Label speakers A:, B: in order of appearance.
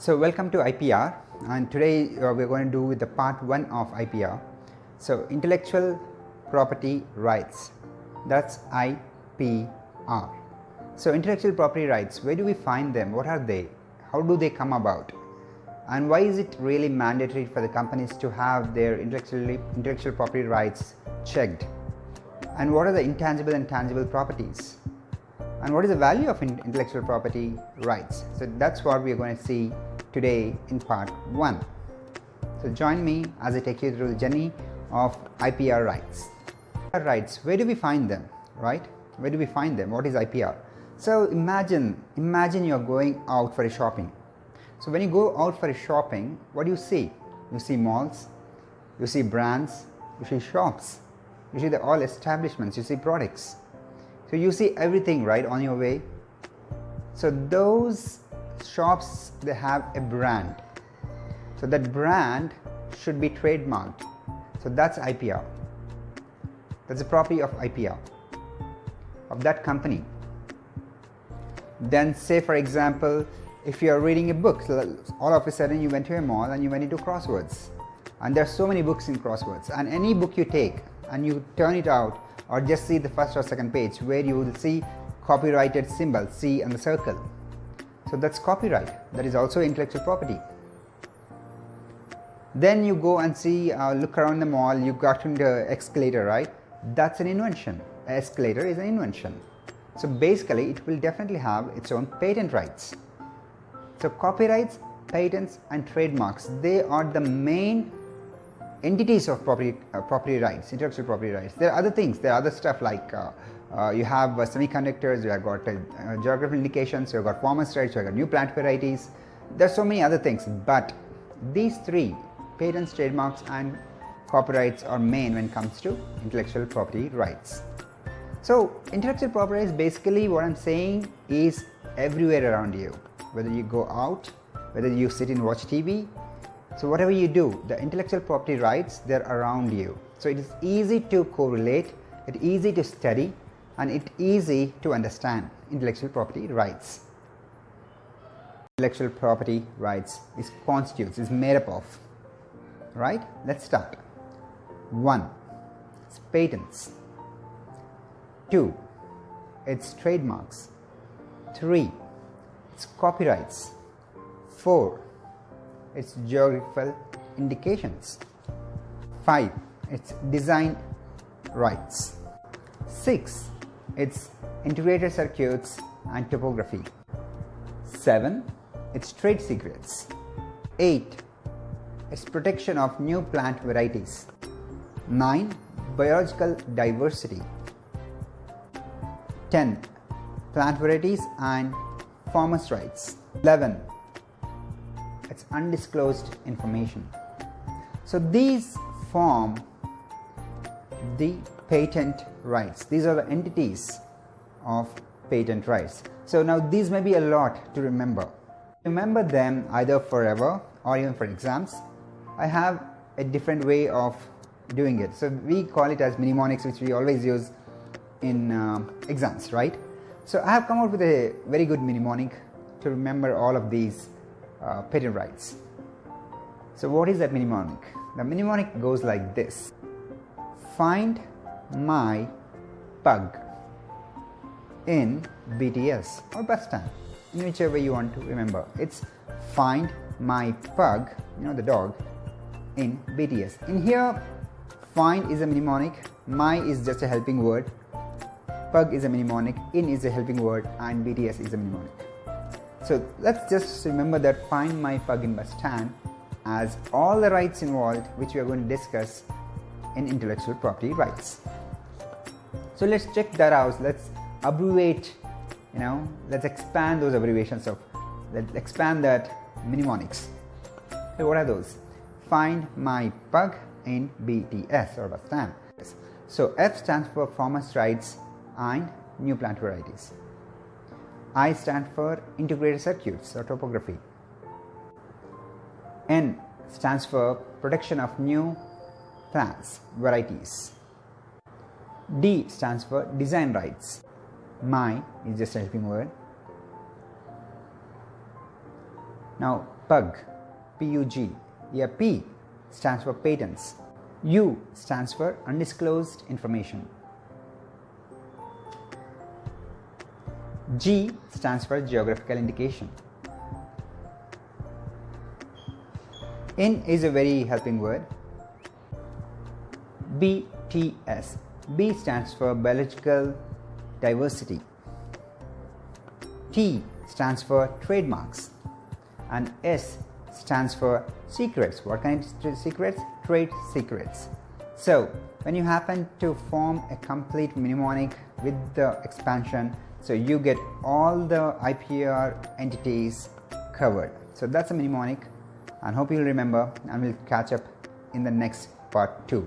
A: So welcome to IPR, and today we're going to do the part 1 of IPR. So intellectual property rights, that's IPR. So intellectual property rights, where do we find them? What are they? How do they come about? And why is it really mandatory for the companies to have their intellectual property rights checked? And what are the intangible and tangible properties? And what is the value of intellectual property rights? So that's what we are going to see today in part 1. So join me as I take you through the journey of IPR rights. IPR rights, where do we find them, right? Where do we find them? What is IPR? So imagine you're going out for a shopping. So when you go out for a shopping, what do you see? You see malls, you see brands, you see shops, you see all establishments, you see products. So you see everything, right, on your way. So those shops, they have a brand. So that brand should be trademarked. So that's IPR. That's the property of IPR of that company. Then say for example, if you are reading a book, so all of a sudden you went to a mall and you went into crosswords. And there are so many books in crosswords. And any book you take and you turn it out, or just see the first or second page where you will see copyrighted symbol C and the circle. So that's copyright. That is also intellectual property. Then you go and see, look around the mall, you got into the escalator, right? That's an invention. An escalator is an invention. So basically it will definitely have its own patent rights. So copyrights, patents and trademarks, they are the main entities of property rights, intellectual property rights. There are other things, there are other stuff like you have semiconductors, you have got geographical indications, you have got farmers' rights, you have got new plant varieties. There are so many other things, but these three, patents, trademarks and copyrights, are main when it comes to intellectual property rights. So intellectual property is basically, what I'm saying is everywhere around you. Whether you go out, whether you sit and watch TV, so whatever you do, the intellectual property rights, they're around you. So it is easy to correlate, it's easy to study, and it's easy to understand intellectual property rights. Intellectual property rights is made up of, right? Let's start. 1. It's patents. 2. It's trademarks. 3. It's copyrights. 4. It's geographical indications. 5. It's design rights. 6. It's integrated circuits and topography. 7. It's trade secrets. 8. It's protection of new plant varieties. 9. Biological diversity. 10. Plant varieties and farmers' rights. 11. It's undisclosed information. So these form the patent rights. These are the entities of patent rights. So now these may be a lot to remember. Remember them either forever or even for exams. I have a different way of doing it. So we call it as mnemonics, which we always use in exams, right? So I have come up with a very good mnemonic to remember all of these patent rights. So what is that mnemonic? The mnemonic goes like this: find my pug in BTS or bus stand, in whichever you want to remember. It's find my pug, the dog, in BTS. In here, find is a mnemonic, my is just a helping word, pug is a mnemonic, in is a helping word, and BTS is a mnemonic. So let's just remember that find my pug in bus stand as all the rights involved, which we are going to discuss in intellectual property rights. So let's check that out. Let's abbreviate, let's expand those abbreviations let's expand that mnemonics. So what are those? Find my pug in BTS or bus stand. So F stands for farmers' rights and new plant varieties. I stands for integrated circuits or topography. N stands for protection of new plants varieties. D stands for design rights. My is just a helping word. Now PUG, P-U-G, here P stands for patents, U stands for undisclosed information, G stands for geographical indication. In is a very helping word. BTS, B stands for biological diversity, T stands for trademarks, and S stands for secrets. What kind of secrets? Trade secrets. So when you happen to form a complete mnemonic with the expansion, so you get all the IPR entities covered. So that's a mnemonic, and hope you'll remember, and we'll catch up in the next part 2.